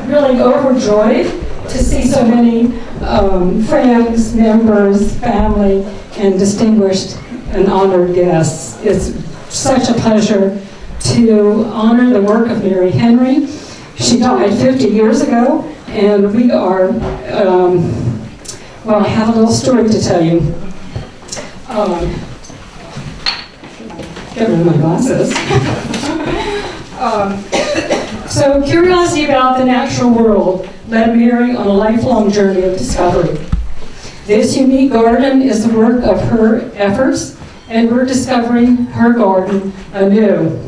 really overjoyed to see so many friends, members, family, and distinguished and honored guests. It's such a pleasure to honor the work of Mary Henry. She died 50 years ago, and we are, well, I have a little story to tell you. Get rid of my glasses. So curiosity about the natural world led Mary on a lifelong journey of discovery. This unique garden is the work of her efforts, and we're discovering her garden anew.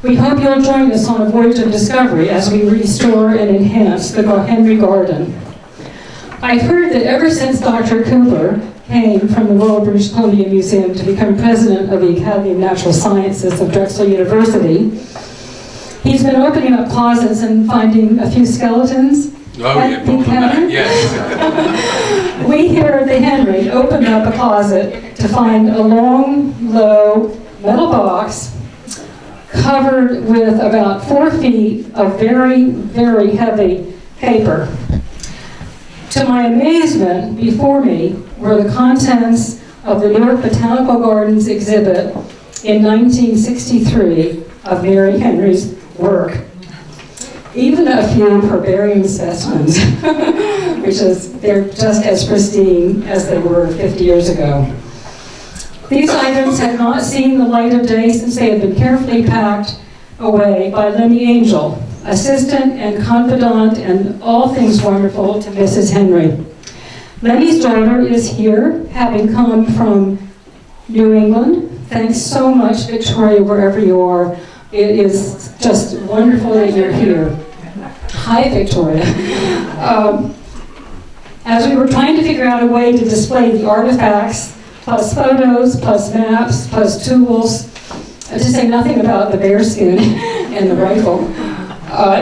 We hope you'll join us on a voyage of discovery as we restore and enhance the Henry Garden. I've heard that ever since Dr. Cooper came from the Royal British Columbia Museum to become president of the Academy of Natural Sciences of Drexel University, he's been opening up closets and finding a few skeletons at the Academy. Yes. We here at the Henry opened up a closet to find a long, low metal box covered with about 4 feet of very, very heavy paper. To my amazement, before me were the contents of the New York Botanical Gardens exhibit in 1963 of Mary Henry's work. Even a few herbarium specimens, they're just as pristine as they were 50 years ago. These items had not seen the light of day since they had been carefully packed away by Lenny Angel, assistant and confidant and all things wonderful to Mrs. Henry. Lenny's daughter is here, having come from New England. Thanks so much, Victoria, wherever you are. It is just wonderful that you're here. Hi, Victoria. As we were trying to figure out a way to display the artifacts, plus photos, plus maps, plus tools, to say nothing about the bearskin and the rifle,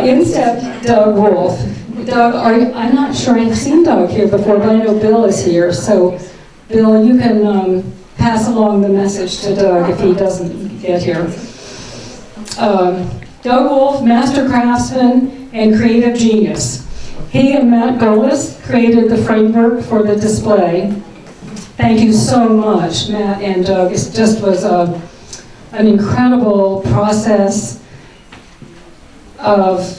in stepped Doug Wolf. Doug, I'm not sure I've seen Doug here before, but I know Bill is here. So, Bill, you can pass along the message to Doug if he doesn't get here. Doug Wolf, master craftsman and creative genius. He and Matt Golis created the framework for the display. Thank you so much, Matt and Doug. It just was an incredible process of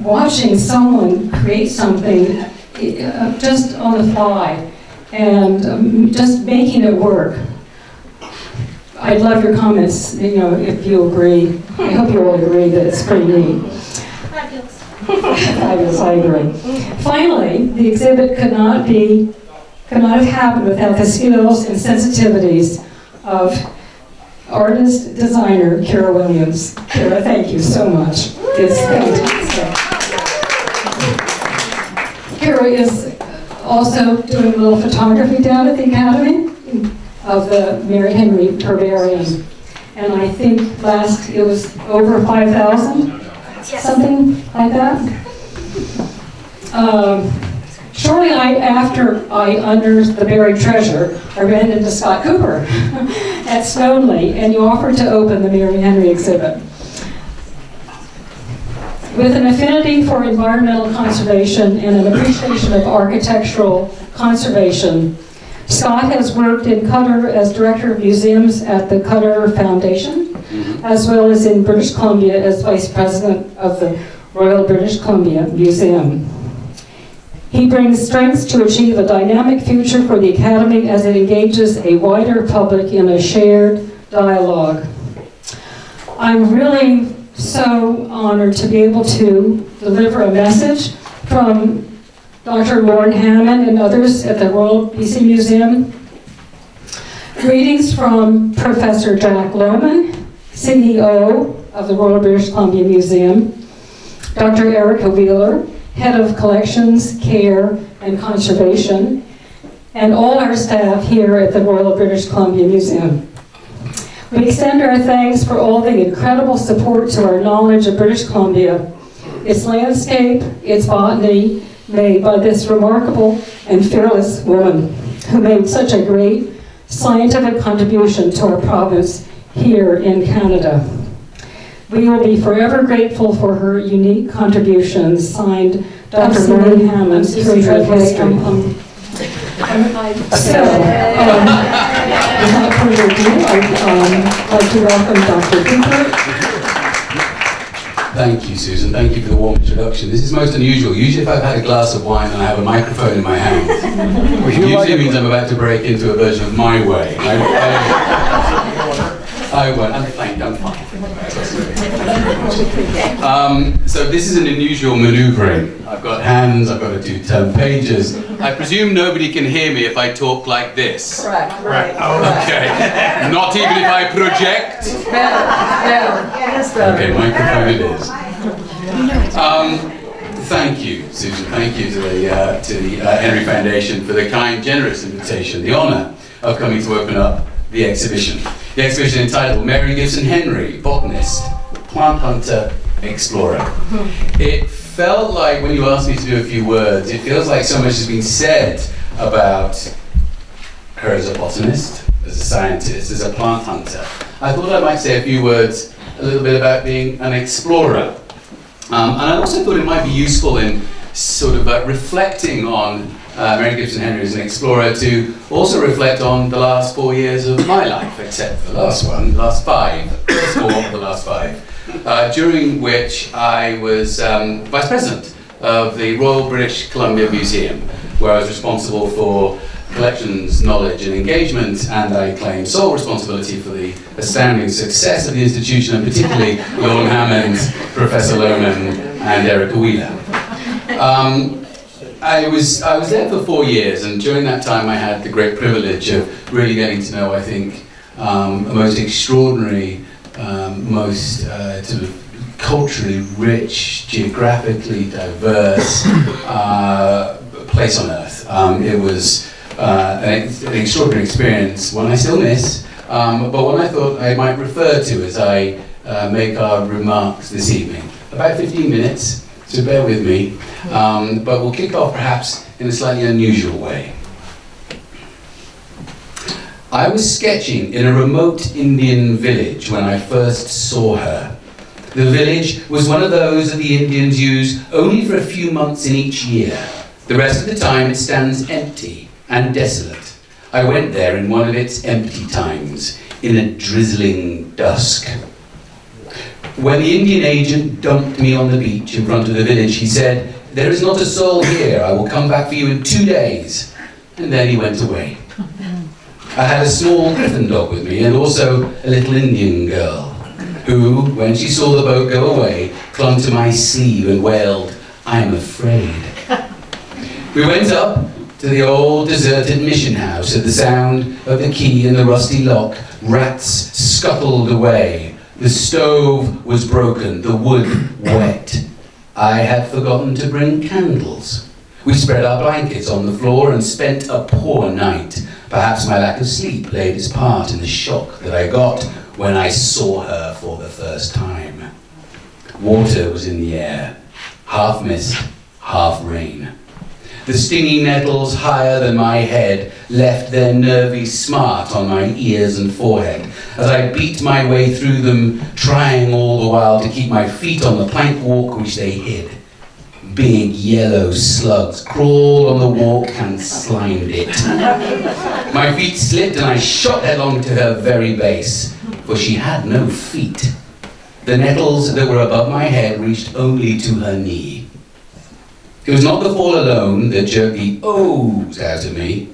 watching someone create something just on the fly and just making it work. I'd love your comments, if you agree. I hope you all agree that it's pretty neat. Fabulous. Fabulous, I agree. Finally, the exhibit could not have happened without the skills and sensitivities of artist, designer, Kira Williams. Kira, thank you so much. It's fantastic. Kira is also doing a little photography down at the Academy of the Mary Henry Herbarium. And I think it was over 5,000, something like that. Shortly after I unearthed the buried treasure, I ran into Scott Cooper at Snowdley, and you offered to open the Mary Henry exhibit. With an affinity for environmental conservation and an appreciation of architectural conservation, Scott has worked in Qatar as Director of Museums at the HenryFoundation, as well as in British Columbia as Vice President of the Royal British Columbia Museum. He brings strengths to achieve a dynamic future for the Academy as it engages a wider public in a shared dialogue. I'm really so honored to be able to deliver a message from Dr. Lauren Hammond and others at the Royal BC Museum. Greetings from Professor Jack Lohman, CEO of the Royal British Columbia Museum, Dr. Erica Wheeler, Head of Collections, Care, and Conservation, and all our staff here at the Royal British Columbia Museum. We extend our thanks for all the incredible support to our knowledge of British Columbia, its landscape, its botany, made by this remarkable and fearless woman who made such a great scientific contribution to our province here in Canada. We will be forever grateful for her unique contributions. Signed, Dr. Mary Hammond, Curator of History. Without further ado, I'd like to welcome Dr. Cooper. Thank you, Susan. Thank you for the warm introduction. This is most unusual. Usually if I've had a glass of wine and I have a microphone in my hand, it usually means I'm about to break into a version of My Way. I won't. I'm fine. So this is an unusual maneuvering. I've got hands, I've got to do 10 pages. I presume nobody can hear me if I talk like this. Correct. Right. Okay. Not even if I project? No. Okay, microphone it is. Thank you, Susan. Thank you to the Henry Foundation for the kind, generous invitation, the honour of coming to open up the exhibition. The exhibition entitled Mary Gibson Henry, Botanist, Plant Hunter, Explorer. It felt like, when you asked me to do a few words, it feels like so much has been said about her as a botanist, as a scientist, as a plant hunter. I thought I might say a few words, a little bit about being an explorer. And I also thought it might be useful in sort of reflecting on Mary Gibson Henry as an explorer, to also reflect on the last 4 years of my life, except for the last one, the last 5, the last 5, during which I was Vice President of the Royal British Columbia Museum, where I was responsible for collections, knowledge and engagement, and I claim sole responsibility for the astounding success of the institution, and particularly Lord Hammond, Professor Lohman and Erica Wheeler. I was there for 4 years, and during that time I had the great privilege of really getting to know, I think, a most extraordinary, most sort of culturally rich, geographically diverse place on Earth. It was an extraordinary experience, one I still miss, but one I thought I might refer to as I make our remarks this evening. About 15 minutes. So bear with me, but we'll kick off perhaps in a slightly unusual way. I was sketching in a remote Indian village when I first saw her. The village was one of those that the Indians use only for a few months in each year. The rest of the time it stands empty and desolate. I went there in one of its empty times, in a drizzling dusk. When the Indian agent dumped me on the beach in front of the village, he said, "There is not a soul here. I will come back for you in 2 days." And then he went away. I had a small griffon dog with me, and also a little Indian girl, who, when she saw the boat go away, clung to my sleeve and wailed, "I am afraid." We went up to the old deserted mission house. At the sound of the key in the rusty lock, rats scuttled away. The stove was broken, the wood wet. I had forgotten to bring candles. We spread our blankets on the floor and spent a poor night. Perhaps my lack of sleep played its part in the shock that I got when I saw her for the first time. Water was in the air, half mist, half rain. The stinging nettles higher than my head left their nervy smart on my ears and forehead as I beat my way through them, trying all the while to keep my feet on the plank walk which they hid. Big yellow slugs crawled on the walk and slimed it. My feet slipped and I shot headlong to her very base, for she had no feet. The nettles that were above my head reached only to her knee. It was not the fall alone that jerked the ohs out of me,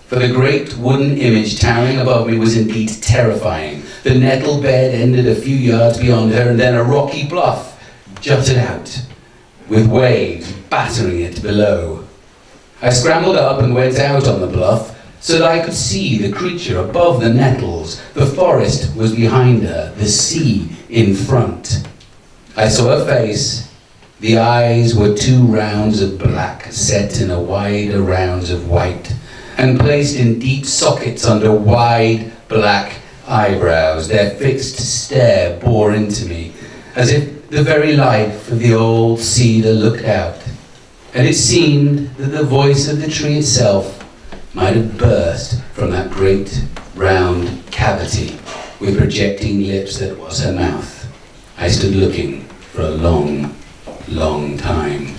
for the great wooden image towering above me was indeed terrifying. The nettle bed ended a few yards beyond her, and then a rocky bluff jutted out, with waves battering it below. I scrambled up and went out on the bluff, so that I could see the creature above the nettles. The forest was behind her, the sea in front. I saw her face. The eyes were 2 rounds of black set in a wider rounds of white, and placed in deep sockets under wide black eyebrows. Their fixed stare bore into me, as if the very life of the old cedar looked out, and it seemed that the voice of the tree itself might have burst from that great round cavity with projecting lips that was her mouth. I I stood looking for a long, long time.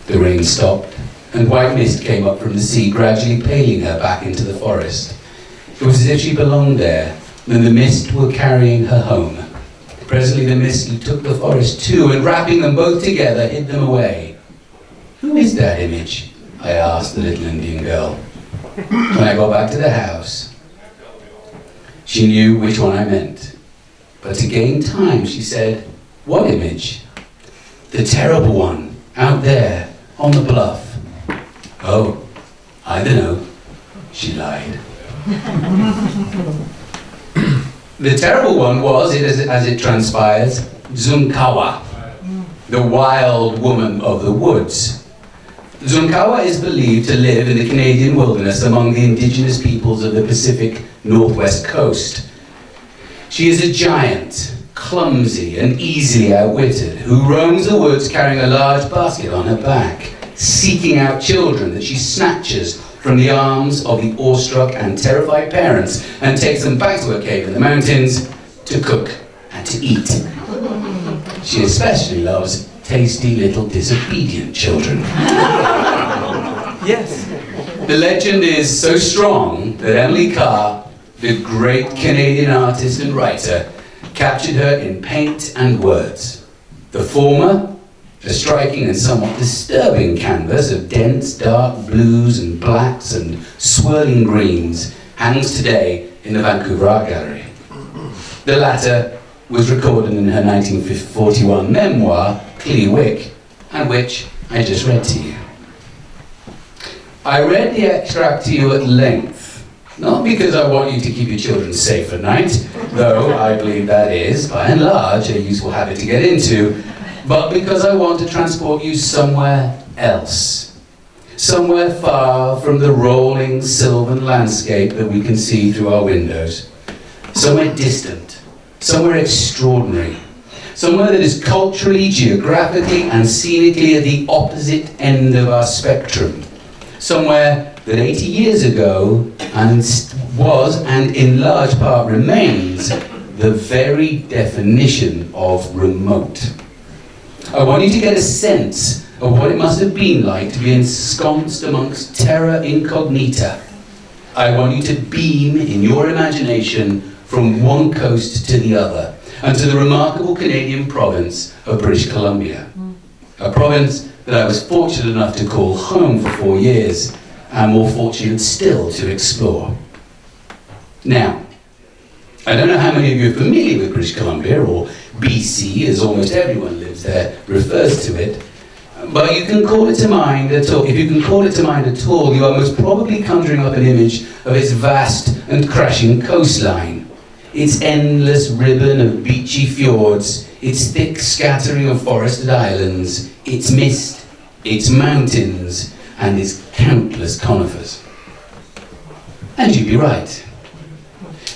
The rain stopped, and white mist came up from the sea, gradually paling her back into the forest. It was as if she belonged there, and the mist were carrying her home. Presently the mist took the forest too, and wrapping them both together, hid them away. "Who is that image?" I asked the little Indian girl. When I got back to the house, she knew which one I meant. But to gain time, she said, "What image?" "The terrible one, out there, on the bluff." "Oh, I don't know," she lied. The terrible one was, as it transpires, Zunkawa, the wild woman of the woods. Zunkawa is believed to live in the Canadian wilderness among the indigenous peoples of the Pacific Northwest coast. She is a giant, clumsy and easily outwitted, who roams the woods carrying a large basket on her back, seeking out children that she snatches from the arms of the awestruck and terrified parents and takes them back to her cave in the mountains to cook and to eat. She especially loves tasty little disobedient children. Yes. The legend is so strong that Emily Carr, the great Canadian artist and writer, captured her in paint and words. The former, a striking and somewhat disturbing canvas of dense dark blues and blacks and swirling greens, hangs today in the Vancouver Art Gallery. The latter was recorded in her 1941 memoir, Clee Wick, and which I just read to you. I read the extract to you at length, not because I want you to keep your children safe at night, though I believe that is, by and large, a useful habit to get into, but because I want to transport you somewhere else. Somewhere far from the rolling sylvan landscape that we can see through our windows. Somewhere distant, somewhere extraordinary. Somewhere that is culturally, geographically, and scenically at the opposite end of our spectrum. Somewhere that 80 years ago was, and in large part remains, the very definition of remote. I want you to get a sense of what it must have been like to be ensconced amongst terra incognita. I want you to beam in your imagination from one coast to the other, and to the remarkable Canadian province of British Columbia. A province that I was fortunate enough to call home for 4 years, and more fortunate still to explore. Now, I don't know how many of you are familiar with British Columbia, or BC, as almost everyone lives there refers to it, but you can call it to mind at all. If you can call it to mind at all, you are most probably conjuring up an image of its vast and crashing coastline, its endless ribbon of beachy fjords, its thick scattering of forested islands, its mist, its mountains, and its countless conifers. And you'd be right.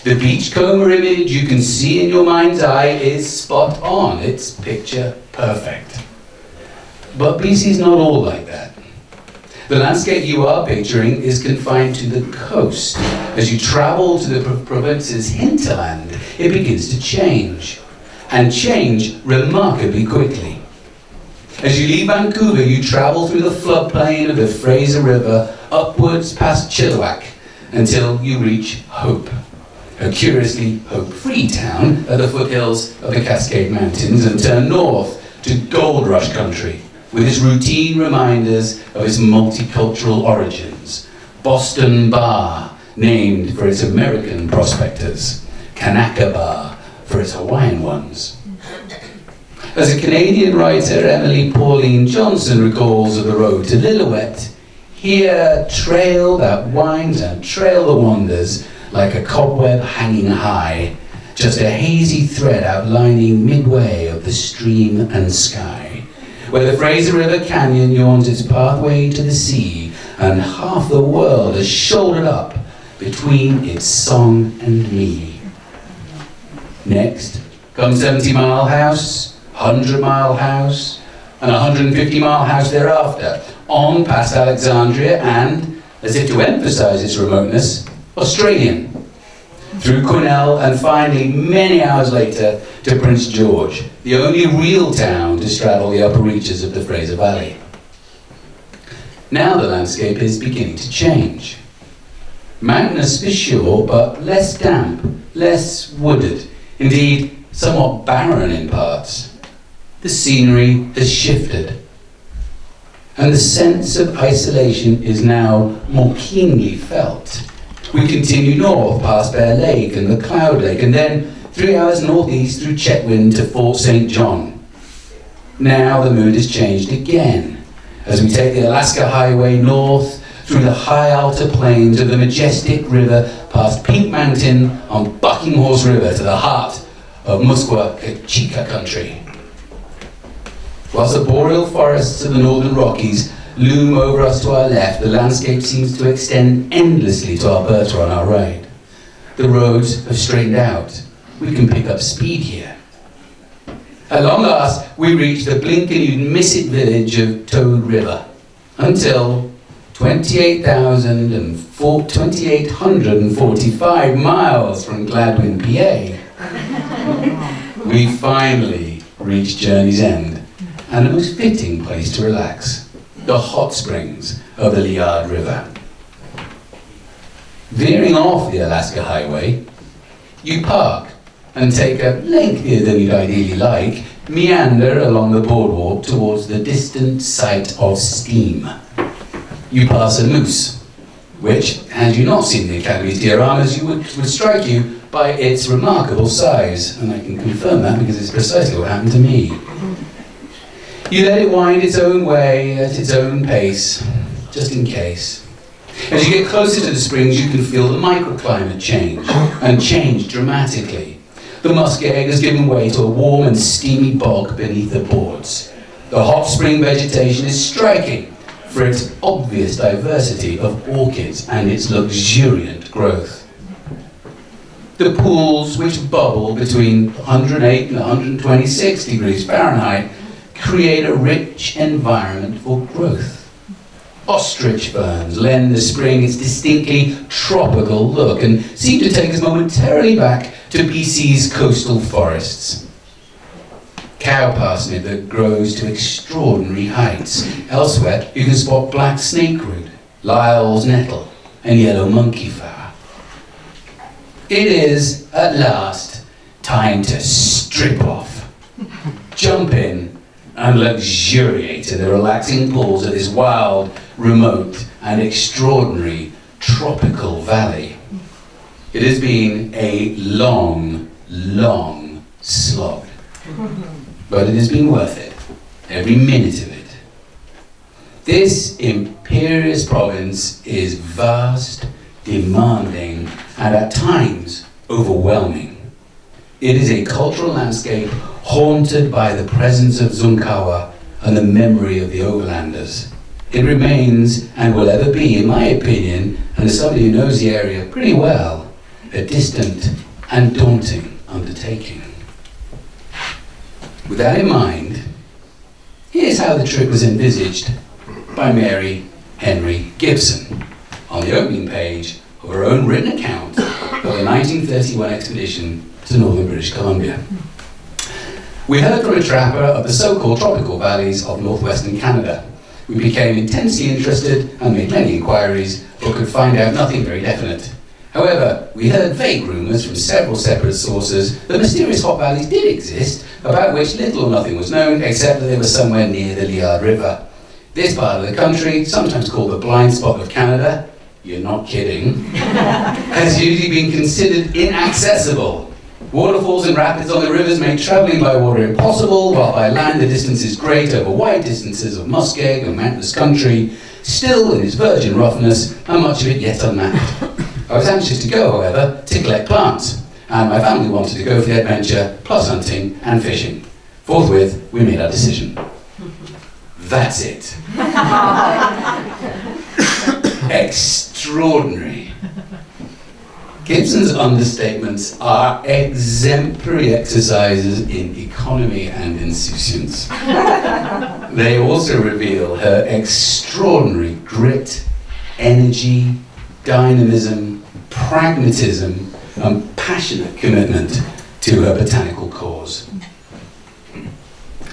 The beachcomber image you can see in your mind's eye is spot on. It's picture perfect. But BC's not all like that. The landscape you are picturing is confined to the coast. As you travel to the province's hinterland, it begins to change, and change remarkably quickly. As you leave Vancouver, you travel through the floodplain of the Fraser River, upwards past Chilliwack, until you reach Hope, a curiously hope-free town at the foothills of the Cascade Mountains, and turn north to Gold Rush country, with its routine reminders of its multicultural origins. Boston Bar, named for its American prospectors. Kanaka Bar, for its Hawaiian ones. As a Canadian writer, Emily Pauline Johnson recalls of the road to Lillooet, here trail that winds and trail that wanders like a cobweb hanging high, just a hazy thread outlining midway of the stream and sky, where the Fraser River Canyon yawns its pathway to the sea, and half the world is shouldered up between its song and me. Next comes 70 Mile House, 100 Mile House, and 150 Mile House thereafter, on past Alexandria and, as if to emphasize its remoteness, Australian, through Quesnel, and finally, many hours later, to to Prince George, the only real town to straddle the upper reaches of the Fraser Valley. Now the landscape is beginning to change. Mountainous for sure, but less damp, less wooded, indeed somewhat barren in parts. The scenery has shifted, and the sense of isolation is now more keenly felt. We continue north past Bear Lake and the Cloud Lake, and then 3 hours northeast through Chetwynd to Fort St. John. Now the mood has changed again as we take the Alaska Highway north through the high alta plains of the majestic river past Pink Mountain on Bucking Horse River to the heart of Muskwa-Kachika country. Whilst the boreal forests of the northern Rockies loom over us to our left, the landscape seems to extend endlessly to Alberta on our right. The roads have straightened out. We can pick up speed here. At long last, we reach the blink and you'd miss it village of Toad River, until 2,845 miles from Gladwin, PA, we finally reach Journey's End, and a most fitting place to relax, the hot springs of the Liard River. Veering off the Alaska Highway, you park and take a lengthier than you'd ideally like meander along the boardwalk towards the distant site of Steam. You pass a moose, which, had you not seen the Academy's dioramas, would strike you by its remarkable size, and I can confirm that because it's precisely what happened to me. You let it wind its own way at its own pace, just in case. As you get closer to the springs, you can feel the microclimate change, and change dramatically. The muskeg has given way to a warm and steamy bog beneath the boards. The hot spring vegetation is striking for its obvious diversity of orchids and its luxuriant growth. The pools, which bubble between 108 and 126 degrees Fahrenheit, create a rich environment for growth. Ostrich ferns lend the spring its distinctly tropical look and seem to take us momentarily back to BC's coastal forests. Cow parsnip that grows to extraordinary heights. Elsewhere, you can spot black snakeroot, Lyle's nettle, and yellow monkey flower. It is, at last, time to strip off, jump in, and luxuriate in the relaxing pools of this wild, remote, and extraordinary tropical valley. It has been a long, long slog, but it has been worth it, every minute of it. This imperious province is vast, demanding, and at times overwhelming. It is a cultural landscape haunted by the presence of Zunkawa and the memory of the overlanders. It remains, and will ever be, in my opinion, and as somebody who knows the area pretty well, a distant and daunting undertaking. With that in mind, here's how the trip was envisaged by Mary Henry Gibson on the opening page of her own written account of the 1931 expedition to northern British Columbia. We heard from a trapper of the so-called tropical valleys of northwestern Canada. We became intensely interested and made many inquiries, but could find out nothing very definite. However, we heard vague rumours from several separate sources that mysterious hot valleys did exist, about which little or nothing was known, except that they were somewhere near the Liard River. This part of the country, sometimes called the blind spot of Canada, you're not kidding, has usually been considered inaccessible. Waterfalls and rapids on the rivers make travelling by water impossible, while by land the distance is great over wide distances of muskeg and mountainous country, still in its virgin roughness, and much of it yet unmapped. I was anxious to go, however, to collect plants, and my family wanted to go for the adventure, plus hunting and fishing. Forthwith, we made our decision. That's it. Extraordinary. Gibson's understatements are exemplary exercises in economy and insouciance. They also reveal her extraordinary grit, energy, dynamism, pragmatism, and passionate commitment to to her botanical cause.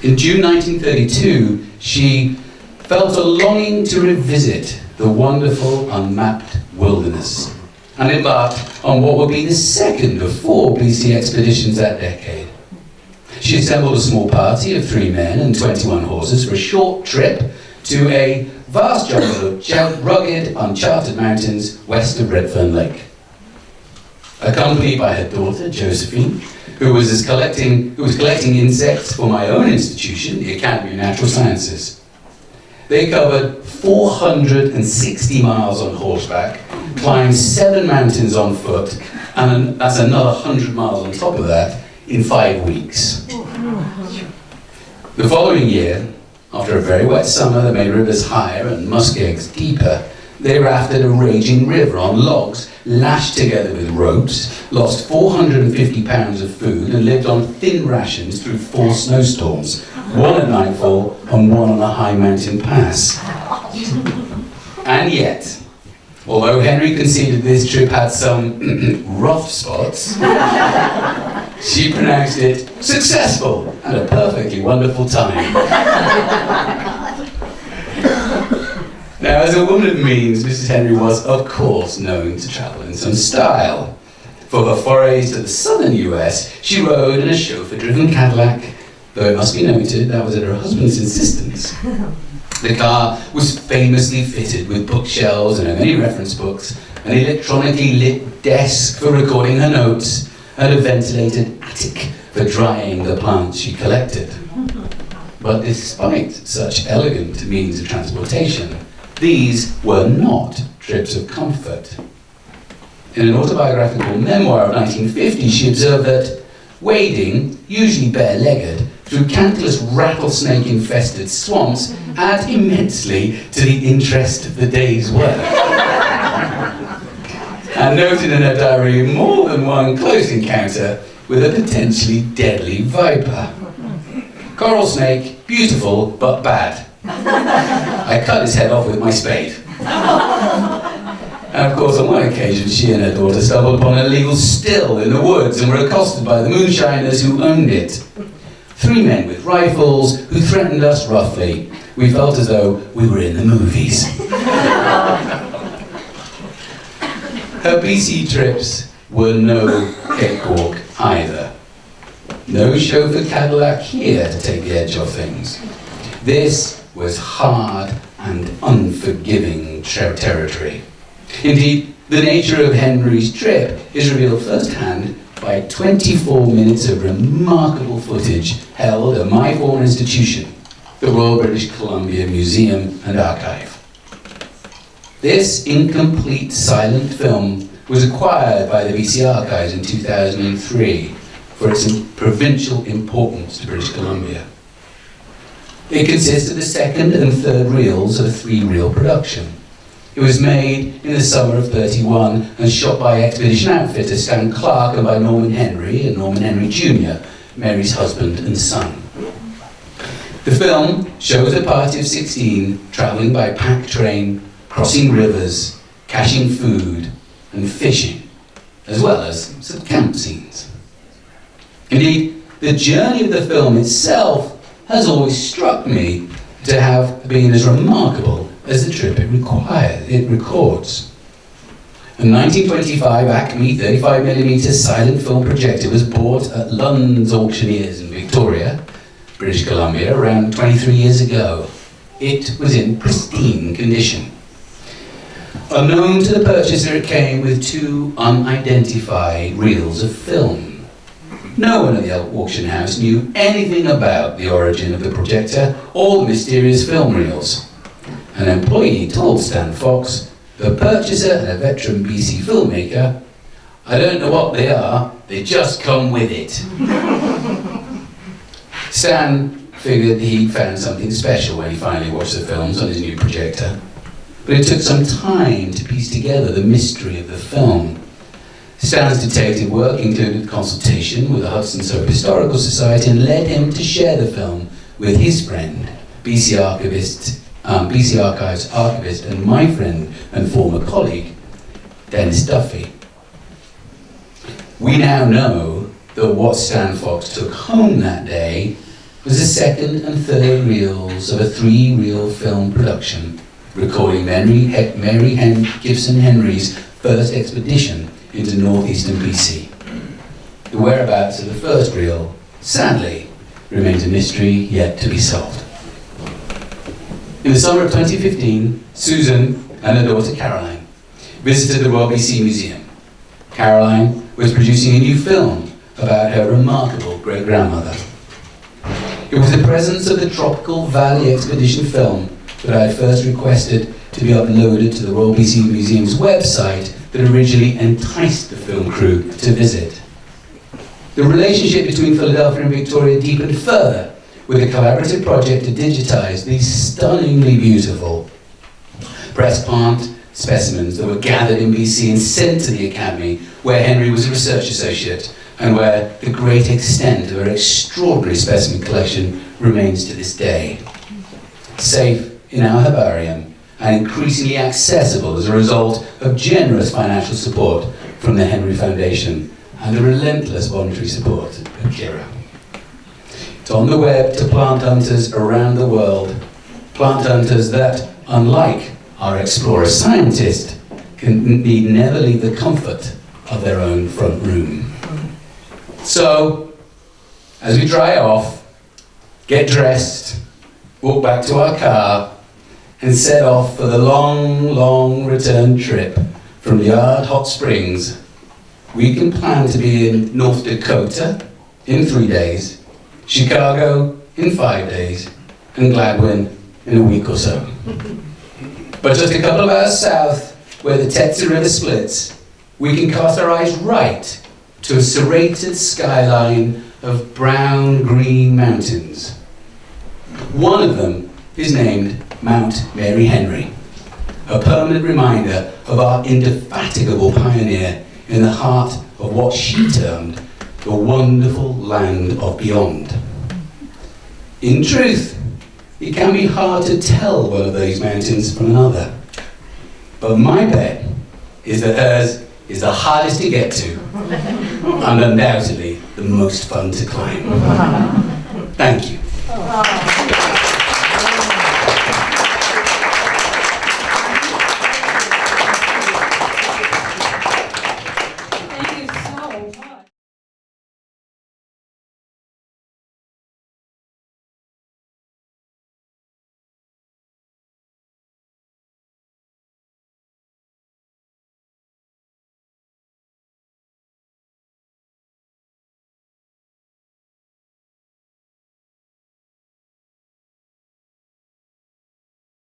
In June 1932, she felt a longing to revisit the wonderful unmapped wilderness and embarked on what would be the second of 4 BC expeditions that decade. She assembled a small party of 3 men and 21 horses for a short trip to a vast jungle of rugged, uncharted mountains west of Redfern Lake. Accompanied by her daughter, Josephine, who was collecting insects for my own institution, the Academy of Natural Sciences. They covered 460 miles on horseback, climbed 7 mountains on foot, and that's another 100 miles on top of that in 5 weeks. The following year, after a very wet summer that made rivers higher and muskegs deeper, they rafted a raging river on logs lashed together with ropes, lost 450 pounds of food, and lived on thin rations through 4 snowstorms, 1 at nightfall and 1 on a high mountain pass. And yet, although Henry conceded this trip had some rough spots, she pronounced it successful and a perfectly wonderful time. Now, as a woman of means, Mrs. Henry was, of course, known to travel in some style. For her forays to the southern US, she rode in a chauffeur-driven Cadillac, though it must be noted that was at her husband's insistence. The car was famously fitted with bookshelves and many reference books, an electronically lit desk for recording her notes, and a ventilated attic for drying the plants she collected. But despite such elegant means of transportation, these were not trips of comfort. In an autobiographical memoir of 1950, she observed that wading, usually bare-legged, through countless rattlesnake-infested swamps add immensely to the interest of the day's work. And noted in her diary more than one close encounter with a potentially deadly viper. Coral snake, beautiful but bad. I cut his head off with my spade. And of course, on one occasion, she and her daughter stumbled upon an illegal still in the woods and were accosted by the moonshiners who owned it. 3 men with rifles who threatened us roughly. We felt as though we were in the movies. Her BC trips were no cakewalk either. No chauffeur Cadillac here to take the edge off things. This was hard and unforgiving territory. Indeed, the nature of Henry's trip is revealed firsthand by 24 minutes of remarkable footage held at my former institution, the Royal British Columbia Museum and Archive. This incomplete silent film was acquired by the BC Archives in 2003 for its provincial importance to British Columbia. It consists of the 2nd and 3rd reels of a 3-reel production. It was made in the summer of '31 and shot by expedition outfitter Stan Clark and by Norman Henry and Norman Henry Jr., Mary's husband and son. The film shows a party of 16 travelling by pack train, crossing rivers, caching food and fishing, as well as some camp scenes. Indeed, the journey of the film itself has always struck me to have been as remarkable as the trip it records. A 1925 Acme 35mm silent film projector was bought at Lund's Auctioneers in Victoria, British Columbia, around 23 years ago. It was in pristine condition. Unknown to the purchaser, it came with 2 unidentified reels of film. No one at the auction house knew anything about the origin of the projector or the mysterious film reels. An employee told Stan Fox, the purchaser and a veteran BC filmmaker, "I don't know what they are, they just come with it." Stan figured he'd found something special when he finally watched the films on his new projector. But it took some time to piece together the mystery of the film. Stan's detective work included consultation with the Hudson Soap Historical Society and led him to share the film with his friend, BC Archives archivist and my friend and former colleague, Dennis Duffy. We now know that what Stan Fox took home that day was the second and third reels of a 3-reel film production recording Mary Gibson Henry's first expedition into northeastern BC. The whereabouts of the first reel, sadly, remains a mystery yet to be solved. In the summer of 2015, Susan and her daughter Caroline visited the Royal BC Museum. Caroline was producing a new film about her remarkable great-grandmother. It was the presence of the Tropical Valley Expedition film that I had first requested to be uploaded to the Royal BC Museum's website that originally enticed the film crew to visit. The relationship between Philadelphia and Victoria deepened further with a collaborative project to digitize these stunningly beautiful press plant specimens that were gathered in BC and sent to the Academy, where Henry was a research associate and where the great extent of her extraordinary specimen collection remains to this day. Safe in our herbarium and increasingly accessible as a result of generous financial support from the HenryFoundation and the relentless voluntary support of Kira. It's on the web to plant hunters around the world, plant hunters that, unlike our explorer scientist, need never leave the comfort of their own front room. So, as we dry off, get dressed, walk back to our car, and set off for the long, long return trip from Yard Hot Springs, we can plan to be in North Dakota in 3 days, Chicago in 5 days, and Gladwin in a week or so. But just a couple of hours south, where the Tetsa River splits, we can cast our eyes right to a serrated skyline of brown-green mountains. One of them is named Mount Mary Henry, a permanent reminder of our indefatigable pioneer in the heart of what she termed the wonderful land of beyond. In truth, it can be hard to tell one of those mountains from another, but my bet is that hers is the hardest to get to and undoubtedly the most fun to climb. Thank you.